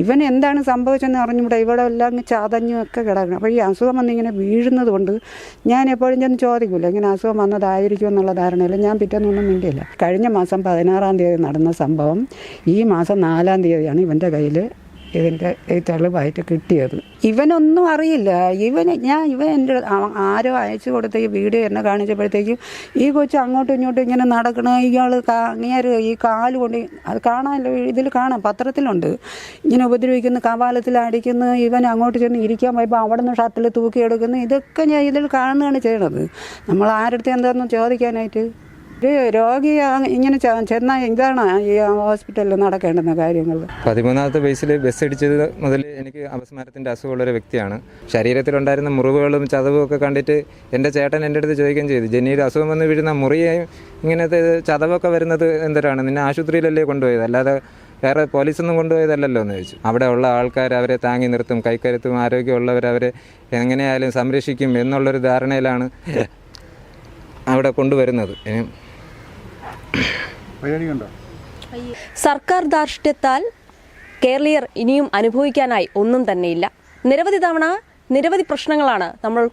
ഇവൻ എന്താണ് സംഭവിച്ചതെന്ന് അറിഞ്ഞൂടെ, ഇവിടെ എല്ലാം ചതഞ്ഞും ഒക്കെ കിടക്കണം. അപ്പോൾ ഈ അസുഖം വന്നിങ്ങനെ വീഴുന്നത് കൊണ്ട് ഞാൻ എപ്പോഴും ചെന്ന് ചോദിക്കില്ല, ഇങ്ങനെ അസുഖം വന്നതായിരിക്കും എന്നുള്ള ധാരണയില്ല. ഞാൻ പിറ്റേന്നൊന്നും മിണ്ടിയില്ല. കഴിഞ്ഞ മാസം 16-ം തീയതി നടന്ന സംഭവം ഈ മാസം 4-ം തീയതിയാണ് ഇവൻ്റെ കയ്യിൽ ഇതിൻ്റെ ഈ തെളിവായിട്ട് കിട്ടിയത്. ഇവനൊന്നും അറിയില്ല. ഇവൻ എൻ്റെ ആരോ അയച്ചു കൊടുത്ത ഈ വീഡിയോ എന്നെ കാണിച്ചപ്പോഴത്തേക്കും ഈ കൊച്ചു അങ്ങോട്ടും ഇങ്ങോട്ടും ഇങ്ങനെ നടക്കണ, ഇയാൾ അങ്ങേര് ഈ കാല് കൊണ്ട് അത് കാണാമല്ലോ, ഇതിൽ കാണാം, പത്രത്തിലുണ്ട്, ഇങ്ങനെ ഉപദ്രവിക്കുന്നു, കവാലത്തിൽ അടിക്കുന്നു, ഇവൻ അങ്ങോട്ട് ചെന്ന് ഇരിക്കാൻ പോയപ്പോൾ അവിടെ നിന്ന് ഷട്ടിൽ തൂക്കിയെടുക്കുന്നു. ഇതൊക്കെ ഞാൻ ഇതിൽ കാണുകയാണ് ചെയ്യണത്. നമ്മൾ ആരുടെ എന്താണെന്ന് ചോദിക്കാനായിട്ട്. ഒരു രോഗി ഇങ്ങനെ ചെന്നാൽ ഇതാണ് ഈ ഹോസ്പിറ്റലിൽ നടക്കേണ്ടുന്ന കാര്യങ്ങൾ. 13ാമത്തെ വയസ്സിൽ ബസ് ഇടിച്ചത് മുതൽ എനിക്ക് അപസ്മാരത്തിൻ്റെ അസുഖമുള്ളൊരു വ്യക്തിയാണ്. ശരീരത്തിലുണ്ടായിരുന്ന മുറിവുകളും ചതവും ഒക്കെ കണ്ടിട്ട് എൻ്റെ ചേട്ടൻ എൻ്റെ അടുത്ത് ചോദിക്കുകയും ചെയ്തു, ജെന്നിയുടെ അസുഖം വന്ന് വീഴുന്ന മുറിയായും ഇങ്ങനത്തെ ചതവൊക്കെ വരുന്നത് എന്തിനാണ്, നിന്നെ ആശുപത്രിയിലല്ലേ കൊണ്ടുപോയത്, അല്ലാതെ വേറെ പോലീസൊന്നും കൊണ്ടുപോയതല്ലല്ലോ എന്ന് ചോദിച്ചു. അവിടെ ഉള്ള ആൾക്കാർ അവരെ താങ്ങി നിർത്തും, കൈക്കരുത്തും ആരോഗ്യമുള്ളവർ അവരെ എങ്ങനെയായാലും സംരക്ഷിക്കും എന്നുള്ളൊരു ധാരണയിലാണ് അവിടെ കൊണ്ടുവരുന്നത്. സർക്കാർ ധാർഷ്ട്യത്താൽ കേരളീയർ ഇനിയും അനുഭവിക്കാനായി ഒന്നും തന്നെയില്ല. നിരവധി തവണ നിരവധി പ്രശ്നങ്ങളാണ് നമ്മൾ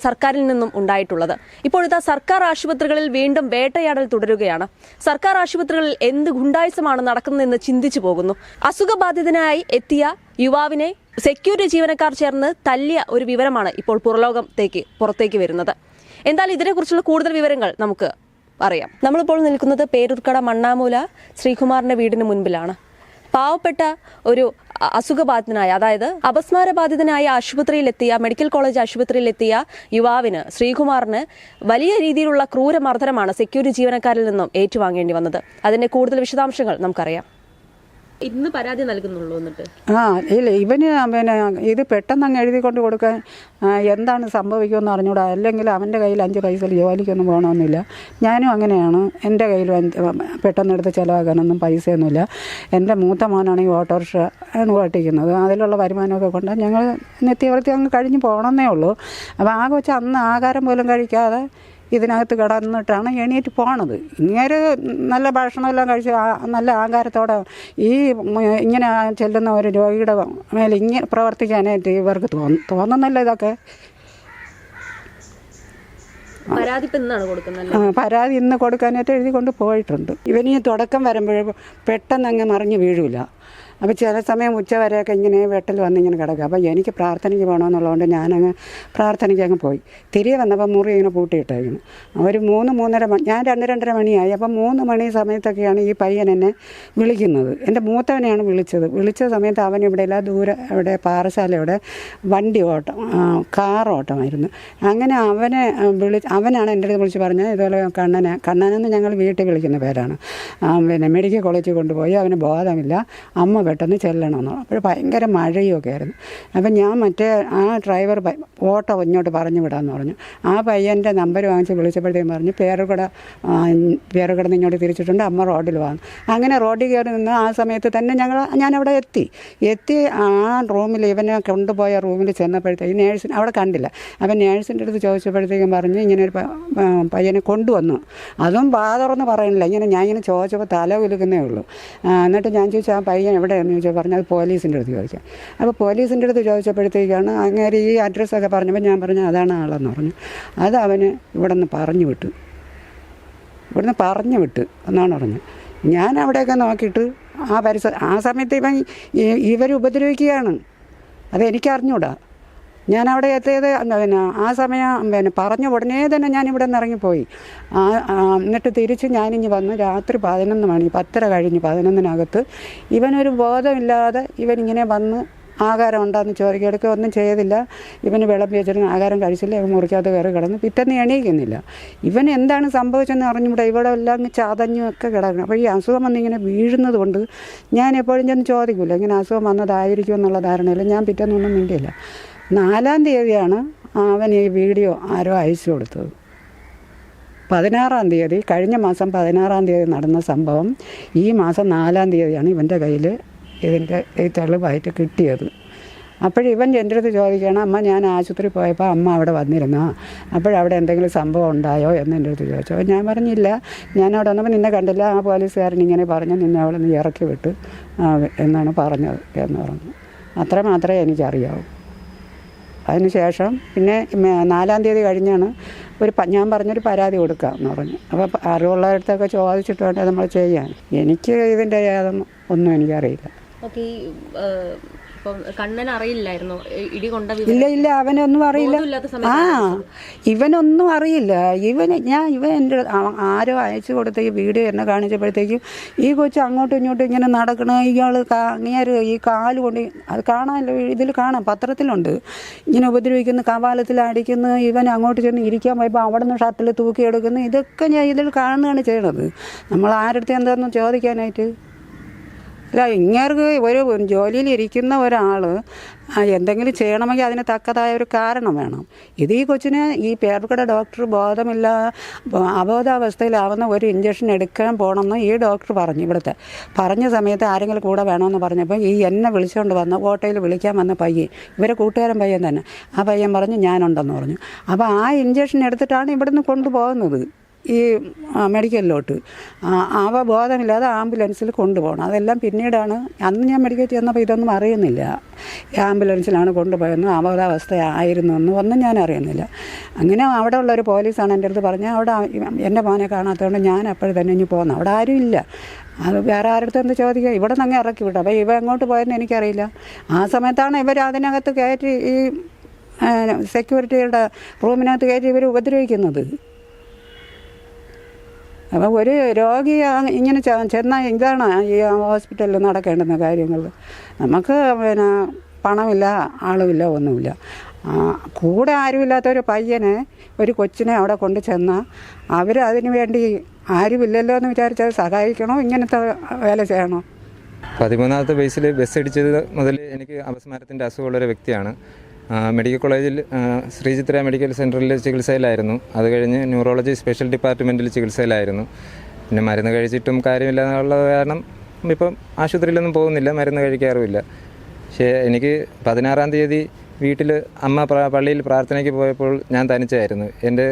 സർക്കാരിൽ നിന്നും ഉണ്ടായിട്ടുള്ളത്. ഇപ്പോഴത്തെ സർക്കാർ ആശുപത്രികളിൽ വീണ്ടും വേട്ടയാടൽ തുടരുകയാണ്. സർക്കാർ ആശുപത്രികളിൽ എന്ത് ഗുണ്ടായുസമാണ് നടക്കുന്നതെന്ന് ചിന്തിച്ചു പോകുന്നു. അസുഖബാധിതനായി എത്തിയ യുവാവിനെ സെക്യൂരിറ്റി ജീവനക്കാർ ചേർന്ന് തല്ലിയ ഒരു വിവരമാണ് ഇപ്പോൾ പുറത്തേക്ക് വരുന്നത്. എന്തായാലും ഇതിനെക്കുറിച്ചുള്ള കൂടുതൽ വിവരങ്ങൾ നമുക്ക് അറിയാം. നമ്മളിപ്പോൾ നിൽക്കുന്നത് പേരൂർക്കട മണ്ണാമൂല ശ്രീകുമാറിന്റെ വീടിന് മുൻപിലാണ്. പാവപ്പെട്ട ഒരു അസുഖബാധിതനായ, അതായത് അപസ്മാരബാധിതനായ ആശുപത്രിയിലെത്തിയ, മെഡിക്കൽ കോളേജ് ആശുപത്രിയിലെത്തിയ യുവാവിന്, ശ്രീകുമാറിന് വലിയ രീതിയിലുള്ള ക്രൂരമർദ്ദനമാണ് സെക്യൂരിറ്റി ജീവനക്കാരിൽ നിന്നും ഏറ്റുവാങ്ങേണ്ടി വന്നത്. അതിന്റെ കൂടുതൽ വിശദാംശങ്ങൾ നമുക്കറിയാം. ഇന്ന് പരാതി നൽകുന്നുള്ളൂ എന്നിട്ട് ഇല്ല, ഇവന് പിന്നെ ഇത് പെട്ടെന്ന് അങ്ങ് എഴുതി കൊണ്ട് കൊടുക്കാൻ എന്താണ് സംഭവിക്കുമെന്ന് അറിഞ്ഞൂടാ. അല്ലെങ്കിൽ അവൻ്റെ കയ്യിൽ 5 പൈസ ജോലിക്കൊന്നും പോകണമെന്നില്ല. ഞാനും അങ്ങനെയാണ്. എൻ്റെ കയ്യിൽ പെട്ടെന്ന് എടുത്ത് ചിലവാക്കാനൊന്നും പൈസയൊന്നുമില്ല. എൻ്റെ മൂത്ത മോനാണെങ്കിൽ ഓട്ടോറിക്ഷ ആണ് ഓട്ടിക്കുന്നത്. അതിലുള്ള വരുമാനമൊക്കെ കൊണ്ട് ഞങ്ങൾ നിത്യവൃത്തി അങ്ങ് കഴിഞ്ഞ് പോകണമെന്നേ ഉള്ളൂ. അപ്പോൾ ആ കൊച്ച് അന്ന് ആഹാരം പോലും കഴിക്കാതെ ഇതിനകത്ത് കിടന്നിട്ടാണ് എണീറ്റ് പോണത്. ഇങ്ങനെ നല്ല ഭക്ഷണമെല്ലാം കഴിച്ച് നല്ല ആഹാരത്തോടെ ഈ ഇങ്ങനെ ചെല്ലുന്ന ഒരു രോഗിയുടെ മേലെ ഇങ്ങനെ പ്രവർത്തിക്കാനായിട്ട് ഇവർക്ക് തോന്നുന്നല്ലോ. ഇതൊക്കെ പരാതി ഇന്ന് കൊടുക്കാനായിട്ട് എഴുതി കൊണ്ട് പോയിട്ടുണ്ട്. ഇവനീ തുടക്കം വരുമ്പോഴും പെട്ടെന്ന് അങ്ങ് മറിഞ്ഞ് വീഴില്ല. അപ്പോൾ ചില സമയം ഉച്ചവരെയൊക്കെ ഇങ്ങനെ വെട്ടൽ വന്നിങ്ങനെ കിടക്കുക. അപ്പോൾ എനിക്ക് പ്രാർത്ഥനയ്ക്ക് പോകണമെന്നുള്ളതുകൊണ്ട് ഞാനങ്ങ് പ്രാർത്ഥനയ്ക്ക് അങ്ങ് പോയി. തിരികെ വന്നപ്പോൾ മുറി ഇങ്ങനെ പൂട്ടിയിട്ടായിരുന്നു. ഒരു 3-3:30 മണി, ഞാൻ 2-2:30 മണിയായി. അപ്പം 3 മണി സമയത്തൊക്കെയാണ് ഈ പയ്യൻ എന്നെ വിളിക്കുന്നത്. എൻ്റെ മൂത്തവനെയാണ് വിളിച്ച സമയത്ത് അവൻ ഇവിടെ ഇല്ല, ദൂരെ അവിടെ പാറശാലയുടെ വണ്ടി ഓട്ടം, കാർ ഓട്ടമായിരുന്നു. അങ്ങനെ അവനാണ് എൻ്റെ അടുത്ത് വിളിച്ച് പറഞ്ഞത്, ഇതുപോലെ കണ്ണനെന്ന് ഞങ്ങൾ വീട്ടിൽ വിളിക്കുന്ന പേരാണ്, പിന്നെ മെഡിക്കൽ കോളേജിൽ കൊണ്ടുപോയി അവന് ബോധമില്ല, അമ്മ പെട്ടെന്ന് ചെല്ലണമെന്ന്. അപ്പോൾ ഭയങ്കര മഴയൊക്കെ ആയിരുന്നു. അപ്പം ഞാൻ ആ ഡ്രൈവർ ഓട്ടോ ഇങ്ങോട്ട് പറഞ്ഞു വിടാമെന്ന് പറഞ്ഞു. ആ പയ്യൻ്റെ നമ്പർ വാങ്ങിച്ച് വിളിച്ചപ്പോഴത്തേക്കും പറഞ്ഞു പേരുകട നിന്ന് ഇങ്ങോട്ട് തിരിച്ചിട്ടുണ്ട്, അമ്മ റോഡിൽ വാങ്ങും. അങ്ങനെ റോഡിൽ കയറി നിന്ന് ആ സമയത്ത് തന്നെ ഞാനവിടെ എത്തി. ആ റൂമിൽ ഇവനെ കൊണ്ടുപോയ റൂമിൽ ചെന്നപ്പോഴത്തേക്ക് നേഴ്സിന് അവിടെ കണ്ടില്ല. അപ്പം നേഴ്സിൻ്റെ അടുത്ത് ചോദിച്ചപ്പോഴത്തേക്കും പറഞ്ഞ് ഇങ്ങനെ ഒരു പയ്യനെ കൊണ്ടുവന്നു. അതും തുറന്ന് പറയണില്ല. ഞാൻ ഇങ്ങനെ ചോദിച്ചപ്പോൾ തല കുലുക്കുന്നേ ഉള്ളൂ. എന്നിട്ട് ഞാൻ ചോദിച്ചു ആ പയ്യൻ എവിടെയെന്ന് ചോദിച്ചാൽ പറഞ്ഞു അത് പോലീസിൻ്റെ അടുത്ത് ചോദിക്കാം. അപ്പോൾ പോലീസിൻ്റെ അടുത്ത് ചോദിച്ചപ്പോഴത്തേക്കാണ് അങ്ങനെ ഈ അഡ്രസ്സൊക്കെ പറഞ്ഞപ്പോൾ ഞാൻ പറഞ്ഞു അതാണ് ആളെന്ന് പറഞ്ഞു. അത് അവന് ഇവിടുന്ന് പറഞ്ഞു വിട്ട് എന്നാണ് പറഞ്ഞത്. ഞാൻ അവിടെയൊക്കെ നോക്കിയിട്ട് ആ സമയത്ത് ഇവർ ഉപദ്രവിക്കുകയാണ്. അതെനിക്കറിഞ്ഞൂടാ. ഞാൻ അവിടെ എത്തിയത് ആ സമയം പറഞ്ഞ ഉടനെ തന്നെ ഞാൻ ഇവിടെ നിന്ന് ഇറങ്ങിപ്പോയി. എന്നിട്ട് തിരിച്ച് ഞാനിഞ്ഞ് വന്ന് രാത്രി 11 മണി 10:30 കഴിഞ്ഞ് 11-നകത്ത് ഇവനൊരു ബോധമില്ലാതെ ഇവനിങ്ങനെ വന്ന് ആഹാരം ഉണ്ടാകുന്ന ചോദിക്കെടുക്കുക ഒന്നും ചെയ്തില്ല. ഇവന് വിളമ്പി വെച്ചിട്ട് ആഹാരം കഴിച്ചില്ല. ഇവൻ മുറിക്കകത്ത് കയറി കിടന്ന് പിറ്റേന്ന് എണീക്കുന്നില്ല. ഇവൻ എന്താണ് സംഭവിച്ചതെന്ന് അറിഞ്ഞൂടെ, ഇവിടെ എല്ലാം ചതഞ്ഞും ഒക്കെ കിടക്കണം. അപ്പോൾ ഈ അസുഖം വന്നിങ്ങനെ വീഴുന്നത് കൊണ്ട് ഞാൻ എപ്പോഴും ചെന്ന് ചോദിക്കില്ല, ഇങ്ങനെ അസുഖം വന്നതായിരിക്കും എന്നുള്ള ധാരണയില്ല. ഞാൻ പിറ്റേന്നൊന്നും മിണ്ടിയില്ല. 4-ം തീയതിയാണ് അവൻ ഈ വീഡിയോ ആരോ അയച്ചു കൊടുത്തത്. 16-ം തീയതി, കഴിഞ്ഞ മാസം 16-ം തീയതി നടന്ന സംഭവം ഈ മാസം 4-ം തീയതിയാണ് ഇവൻ്റെ കയ്യിൽ ഇതിൻ്റെ ഈ തെളിവായിട്ട് കിട്ടിയത്. അപ്പോഴിവൻ എൻ്റെ അടുത്ത് ചോദിക്കണം, അമ്മ ഞാൻ ആശുപത്രി പോയപ്പോൾ അമ്മ അവിടെ വന്നിരുന്നോ, അപ്പോഴവിടെ എന്തെങ്കിലും സംഭവം ഉണ്ടായോ എന്ന് എൻ്റെ അടുത്ത് ചോദിച്ചു. അപ്പോൾ ഞാൻ പറഞ്ഞില്ല, ഞാനവിടെ വന്നപ്പോൾ നിന്നെ കണ്ടില്ല, ആ പോലീസുകാരൻ ഇങ്ങനെ പറഞ്ഞു, നിന്നെ അവിടെ നിന്ന് ഇറക്കി വിട്ടു എന്നാണ് പറഞ്ഞത് എന്ന് പറഞ്ഞു. അത്ര മാത്രമേ എനിക്കറിയാവൂ. അതിനുശേഷം പിന്നെ 4-ാം തീയതി കഴിഞ്ഞാണ് ഞാൻ പറഞ്ഞൊരു പരാതി കൊടുക്കാം എന്ന് പറഞ്ഞു. അപ്പോൾ അറിവുള്ളവരടുത്തൊക്കെ ചോദിച്ചിട്ട് വേണ്ടേ നമ്മൾ ചെയ്യാൻ. എനിക്ക് ഇതിൻ്റെ ഒന്നും എനിക്കറിയില്ല. ഓക്കെ, ഇപ്പം കണ്ണൻ അറിയില്ലായിരുന്നു ഇടി കൊണ്ട ഇല്ല അവനൊന്നും അറിയില്ല. ഇവനൊന്നും അറിയില്ല. ഇവൻ എൻ്റെ ആരോ അയച്ചു കൊടുത്ത ഈ വീഡിയോ എന്നെ കാണിച്ചപ്പോഴത്തേക്കും ഈ കൊച്ചു അങ്ങോട്ടും ഇങ്ങോട്ടും ഇങ്ങനെ നടക്കണ, ഇയാൾ അങ്ങേര് ഈ കാല് കൊണ്ട് അത് കാണാമല്ലോ, ഇതിൽ കാണാം, പത്രത്തിലുണ്ട്, ഇങ്ങനെ ഉപദ്രവിക്കുന്നു, കവാലത്തിൽ അടിക്കുന്നു, ഇവൻ അങ്ങോട്ട് ചെന്ന് ഇരിക്കാൻ പോയപ്പോൾ അവിടെ നിന്ന് ഷട്ടിൽ തൂക്കിയെടുക്കുന്നു. ഇതൊക്കെ ഞാൻ ഇതിൽ കാണുന്നതാണ് ചെയ്യണത്. നമ്മൾ ആരുടെ എന്താണെന്ന് ചോദിക്കാനായിട്ട്. അല്ല, ഇങ്ങേർക്ക് ഒരു ജോലിയിലിരിക്കുന്ന ഒരാൾ എന്തെങ്കിലും ചെയ്യണമെങ്കിൽ അതിന് തക്കതായ ഒരു കാരണം വേണം. ഇത് ഈ കൊച്ചിന് ഈ പേർക്കട ഡോക്ടർ അബോധാവസ്ഥയിലാവുന്ന ഒരു ഇഞ്ചക്ഷൻ എടുക്കാൻ പോകണമെന്ന് ഈ ഡോക്ടർ പറഞ്ഞു. ഇവിടുത്തെ പറഞ്ഞ സമയത്ത് ആരെങ്കിലും കൂടെ വേണമെന്ന് പറഞ്ഞപ്പോൾ ഈ എന്നെ വിളിച്ചുകൊണ്ട് വന്ന ഓട്ടോയിൽ വിളിക്കാൻ വന്ന പയ്യൻ, ഇവരെ കൂട്ടുകാരൻ പയ്യൻ തന്നെ, ആ പയ്യൻ പറഞ്ഞു ഞാനുണ്ടെന്ന് പറഞ്ഞു. അപ്പോൾ ആ ഇഞ്ചക്ഷൻ എടുത്തിട്ടാണ് ഇവിടുന്ന് കൊണ്ടുപോകുന്നത് ഈ മെഡിക്കലിലോട്ട്. ബോധമില്ലാതെ ആംബുലൻസിൽ കൊണ്ടുപോകണം. അതെല്ലാം പിന്നീടാണ്. അന്ന് ഞാൻ മെഡിക്കൽ ചെന്നപ്പോൾ ഇതൊന്നും അറിയുന്നില്ല. ആംബുലൻസിലാണ് കൊണ്ടുപോയെന്നും അബോധാവസ്ഥ ആയിരുന്നു ഒന്നും ഞാൻ അറിയുന്നില്ല. അങ്ങനെ അവിടെ ഉള്ളൊരു പോലീസാണ് എൻ്റെ അടുത്ത് പറഞ്ഞത്, അവിടെ എൻ്റെ മോനെ കാണാത്തതുകൊണ്ട് ഞാൻ അപ്പോഴും തന്നെ ഇനി പോകുന്നു. അവിടെ ആരും ഇല്ല. അത് വേറെ ആരുടെ എന്ത് ചോദിക്കുക, ഇവിടെ നിന്ന് അങ്ങ് ഇറക്കി വിട്ടു. അപ്പോൾ ഇവ എങ്ങോട്ട് പോയെന്ന് എനിക്കറിയില്ല. ആ സമയത്താണ് ഇവർ അതിനകത്ത് കയറ്റി ഈ സെക്യൂരിറ്റിയുടെ റൂമിനകത്ത് കയറ്റി ഇവർ ഉപദ്രവിക്കുന്നത്. അപ്പോൾ ഒരു രോഗി ഇങ്ങനെ ചെന്നാൽ ഇതാണ് ഈ ഹോസ്പിറ്റലിൽ നടക്കേണ്ടുന്ന കാര്യങ്ങൾ. നമുക്ക് പിന്നെ പണമില്ല, ആളുമില്ല, ഒന്നുമില്ല. കൂടെ ആരുമില്ലാത്തൊരു പയ്യനെ, ഒരു കൊച്ചിനെ അവിടെ കൊണ്ട് ചെന്നാൽ അവർ അതിന് വേണ്ടി ആരുമില്ലല്ലോ എന്ന് വിചാരിച്ചത് സഹായിക്കണോ, ഇങ്ങനത്തെ വേല ചെയ്യണോ? 13ാമത്തെ വയസ്സിൽ ബസ് ഇടിച്ചത് മുതൽ എനിക്ക് അപസ്മാരത്തിൻ്റെ അസുഖമുള്ളൊരു വ്യക്തിയാണ്. മെഡിക്കൽ കോളേജിൽ ശ്രീചിത്ര മെഡിക്കൽ സെൻറ്ററിൽ ചികിത്സയിലായിരുന്നു. അത് കഴിഞ്ഞ് ന്യൂറോളജി സ്പെഷ്യൽ ഡിപ്പാർട്ട്മെൻറ്റിൽ ചികിത്സയിലായിരുന്നു. പിന്നെ മരുന്ന് കഴിച്ചിട്ടും കാര്യമില്ല എന്നുള്ള കാരണം ഇപ്പം ആശുപത്രിയിലൊന്നും പോകുന്നില്ല, മരുന്ന് കഴിക്കാറുമില്ല. പക്ഷേ എനിക്ക് 16-ാം തീയതി വീട്ടിൽ അമ്മ പള്ളിയിൽ പ്രാർത്ഥനയ്ക്ക് പോയപ്പോൾ ഞാൻ തനിച്ചായിരുന്നു. എൻ്റെ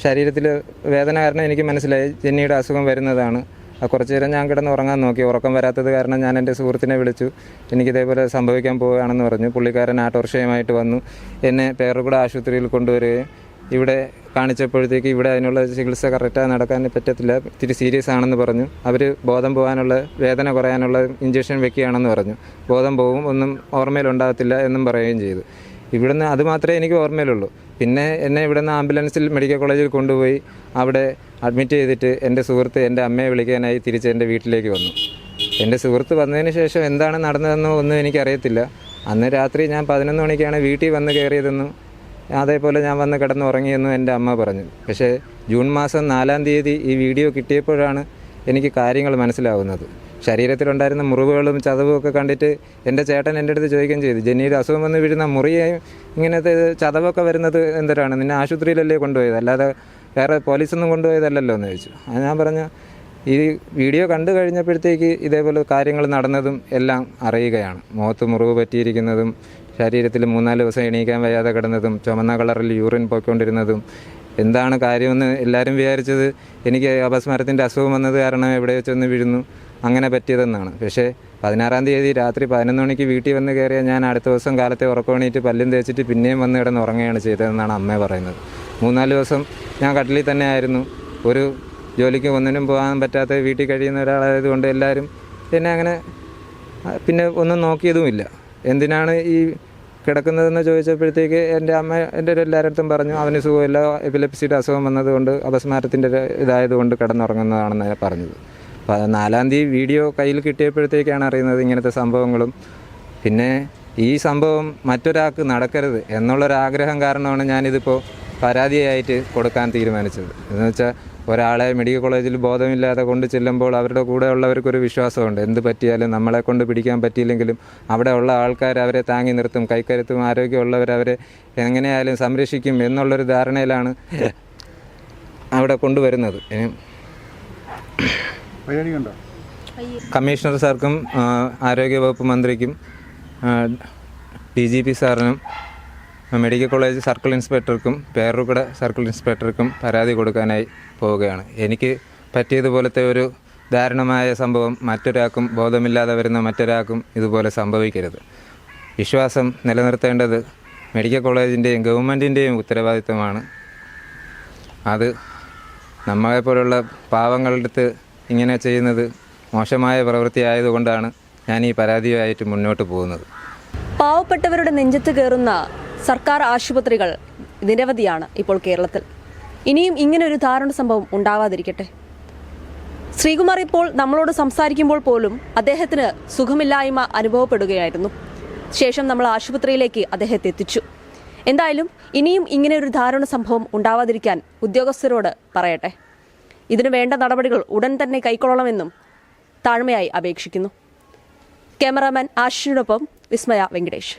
ശരീരത്തിൽ വേദന കാരണം എനിക്ക് മനസ്സിലായി ജെന്നിയുടെ അസുഖം വരുന്നതാണ്. കുറച്ച് നേരം ഞാൻ കിടന്ന് ഉറങ്ങാൻ നോക്കി. ഉറക്കം വരാത്തത് കാരണം ഞാൻ എൻ്റെ സുഹൃത്തിനെ വിളിച്ചു. എനിക്കിതേപോലെ സംഭവിക്കാൻ പോവുകയാണെന്ന് പറഞ്ഞു. പുള്ളിക്കാരൻ ആട്ടോറിക്ഷയുമായിട്ട് വന്നു എന്നെ പേർക്കുട ആശുപത്രിയിൽ കൊണ്ടുവരികയും ഇവിടെ കാണിച്ചപ്പോഴത്തേക്ക് ഇവിടെ അതിനുള്ള ചികിത്സ കറക്റ്റായി നടക്കാൻ പറ്റത്തില്ല, ഇത്തിരി സീരിയസ് ആണെന്ന് പറഞ്ഞു. അവർ ബോധം പോകാനുള്ള, വേദന കുറയാനുള്ള ഇഞ്ചക്ഷൻ വെക്കുകയാണെന്ന് പറഞ്ഞു. ബോധം പോവും, ഒന്നും ഓർമ്മയിലുണ്ടാകത്തില്ല എന്നും പറയുകയും ചെയ്തു. ഇവിടുന്ന് അത് മാത്രമേ എനിക്ക് ഓർമ്മയിലുള്ളൂ. പിന്നെ എന്നെ ഇവിടുന്ന് ആംബുലൻസിൽ മെഡിക്കൽ കോളേജിൽ കൊണ്ടുപോയി അവിടെ അഡ്മിറ്റ് ചെയ്തിട്ട് എൻ്റെ സുഹൃത്ത് എൻ്റെ അമ്മയെ വിളിക്കാനായി തിരിച്ച് എൻ്റെ വീട്ടിലേക്ക് വന്നു. എൻ്റെ സുഹൃത്ത് വന്നതിന് ശേഷം എന്താണ് നടന്നതെന്നോ ഒന്നും എനിക്കറിയത്തില്ല. അന്ന് രാത്രി ഞാൻ 11 മണിക്കാണ് വീട്ടിൽ വന്ന് കയറിയതെന്നും അതേപോലെ ഞാൻ വന്ന് കിടന്നുറങ്ങിയെന്നും എൻ്റെ അമ്മ പറഞ്ഞു. പക്ഷേ ജൂൺ മാസം 4-ാം തീയതി ഈ വീഡിയോ കിട്ടിയപ്പോഴാണ് എനിക്ക് കാര്യങ്ങൾ മനസ്സിലാവുന്നത്. ശരീരത്തിലുണ്ടായിരുന്ന മുറിവുകളും ചതവും ഒക്കെ കണ്ടിട്ട് എൻ്റെ ചേട്ടൻ എൻ്റെ അടുത്ത് ചോദിക്കുകയും ചെയ്തു, ജെന്നിയുടെ അസുഖം വന്ന് വീഴുന്ന മുറിയെയും ഇങ്ങനത്തെ ചതവൊക്കെ വരുന്നത് എന്തിനാണ്, നിന്നെ ആശുപത്രിയിലല്ലേ കൊണ്ടുപോയത്, അല്ലാതെ വേറെ പോലീസൊന്നും കൊണ്ടുപോയതല്ലല്ലോ എന്ന് ചോദിച്ചു. അത് ഞാൻ പറഞ്ഞു, ഈ വീഡിയോ കണ്ടു കഴിഞ്ഞപ്പോഴത്തേക്ക് ഇതേപോലെ കാര്യങ്ങൾ നടന്നതും എല്ലാം അറിയുകയാണ്. മുഖത്ത് മുറിവ് പറ്റിയിരിക്കുന്നതും ശരീരത്തിൽ 3-4 ദിവസം എണീക്കാൻ വയ്യാതെ കിടന്നതും ചുമന്ന കളറിൽ യൂറിൻ പോയിക്കൊണ്ടിരുന്നതും. എന്താണ് കാര്യമെന്ന് എല്ലാവരും വിചാരിച്ചത് എനിക്ക് അപസ്മാരത്തിൻ്റെ അസുഖം വന്നത് കാരണം എവിടെ വെച്ചൊന്ന് വീഴുന്നു അങ്ങനെ പറ്റിയതെന്നാണ്. പക്ഷേ 16-ാം തീയതി രാത്രി 11 മണിക്ക് വീട്ടിൽ വന്ന് കയറിയ ഞാൻ അടുത്ത ദിവസം കാലത്തെ ഉറക്കമണിയിട്ട് പല്ലും തേച്ചിട്ട് പിന്നെയും വന്ന് കിടന്ന് ഉറങ്ങുകയാണ് ചെയ്തതെന്നാണ് അമ്മ പറയുന്നത്. 3-4 ദിവസം ഞാൻ കട്ടിലിൽ തന്നെ ആയിരുന്നു. ഒരു ജോലിക്ക് ഒന്നിനും പോകാൻ പറ്റാത്ത വീട്ടിൽ കഴിയുന്ന ഒരാളായതുകൊണ്ട് എല്ലാവരും എന്നെ അങ്ങനെ പിന്നെ ഒന്നും നോക്കിയതുമില്ല. എന്തിനാണ് ഈ കിടക്കുന്നതെന്ന് ചോദിച്ചപ്പോഴത്തേക്ക് എൻ്റെ അമ്മ എൻ്റെ എല്ലാവരുടെ അടുത്തും പറഞ്ഞു, അവന് സുഖമില്ല, എപ്പിലെപ്സിയുടെ അസുഖം വന്നതുകൊണ്ട് അപസ്മാരത്തിൻ്റെ ഇതായതുകൊണ്ട് കിടന്നുറങ്ങുന്നതാണെന്ന് പറഞ്ഞത്. 4-ാം തീയതി വീഡിയോ കയ്യിൽ കിട്ടിയപ്പോഴത്തേക്കാണ് അറിയുന്നത് ഇങ്ങനത്തെ സംഭവങ്ങളും. പിന്നെ ഈ സംഭവം മറ്റൊരാൾക്ക് നടക്കരുത് എന്നുള്ളൊരാഗ്രഹം കാരണമാണ് ഞാനിതിപ്പോൾ പരാതിയായിട്ട് കൊടുക്കാൻ തീരുമാനിച്ചത്. എന്ന് വെച്ചാൽ ഒരാളെ മെഡിക്കൽ കോളേജിൽ ബോധമില്ലാതെ കൊണ്ട് ചെല്ലുമ്പോൾ അവരുടെ കൂടെ ഉള്ളവർക്കൊരു വിശ്വാസമുണ്ട്, എന്ത് പറ്റിയാലും നമ്മളെ കൊണ്ട് പിടിക്കാൻ പറ്റിയില്ലെങ്കിലും അവിടെ ഉള്ള ആൾക്കാർ അവരെ താങ്ങി നിർത്തും, കൈക്കരുത്തും ആരോഗ്യമുള്ളവർ അവരെ എങ്ങനെയായാലും സംരക്ഷിക്കും എന്നുള്ളൊരു ധാരണയിലാണ് അവിടെ കൊണ്ടുവരുന്നത്. കമ്മീഷണർ സാർക്കും ആരോഗ്യവകുപ്പ് മന്ത്രിക്കും DGP സാറിനും മെഡിക്കൽ കോളേജ് സർക്കിൾ ഇൻസ്പെക്ടർക്കും പേരൂർക്കട സർക്കിൾ ഇൻസ്പെക്ടർക്കും പരാതി കൊടുക്കാനായി പോവുകയാണ്. എനിക്ക് പറ്റിയതുപോലത്തെ ഒരു ദാരുണമായ സംഭവം മറ്റൊരാൾക്കും, ബോധമില്ലാതെ വരുന്ന മറ്റൊരാൾക്കും ഇതുപോലെ സംഭവിക്കരുത്. വിശ്വാസം നിലനിർത്തേണ്ടത് മെഡിക്കൽ കോളേജിൻ്റെയും ഗവൺമെൻറ്റിൻ്റെയും ഉത്തരവാദിത്തമാണ്. അത് നമ്മളെപ്പോലുള്ള പാവങ്ങളുടെ അടുത്ത് ഇങ്ങനെ ചെയ്യുന്നത് മോശമായ പ്രവൃത്തി ആയതുകൊണ്ടാണ് ഞാൻ ഈ പരാതിയുമായിട്ട് മുന്നോട്ട് പോകുന്നത്. പാവപ്പെട്ടവരുടെ നെഞ്ചത്ത് കയറുന്ന സർക്കാർ ആശുപത്രികൾ നിരവധിയാണ് ഇപ്പോൾ കേരളത്തിൽ. ഇനിയും ഇങ്ങനൊരു ദാരുണ സംഭവം ഉണ്ടാവാതിരിക്കട്ടെ. ശ്രീകുമാർ ഇപ്പോൾ നമ്മളോട് സംസാരിക്കുമ്പോൾ പോലും അദ്ദേഹത്തിന് സുഖമില്ലായ്മ അനുഭവപ്പെടുകയായിരുന്നു. ശേഷം നമ്മൾ ആശുപത്രിയിലേക്ക് അദ്ദേഹത്തെ എത്തിച്ചു. എന്തായാലും ഇനിയും ഇങ്ങനെ ഒരു ദാരുണ സംഭവം ഉണ്ടാവാതിരിക്കാൻ ഉദ്യോഗസ്ഥരോട് പറയട്ടെ. ഇതിനു വേണ്ട നടപടികൾ ഉടൻ തന്നെ കൈക്കൊള്ളണമെന്നും താഴ്മയായി അപേക്ഷിക്കുന്നു. ക്യാമറാമാൻ ആശിഷിനൊപ്പം വിസ്മയ വെങ്കടേഷ്.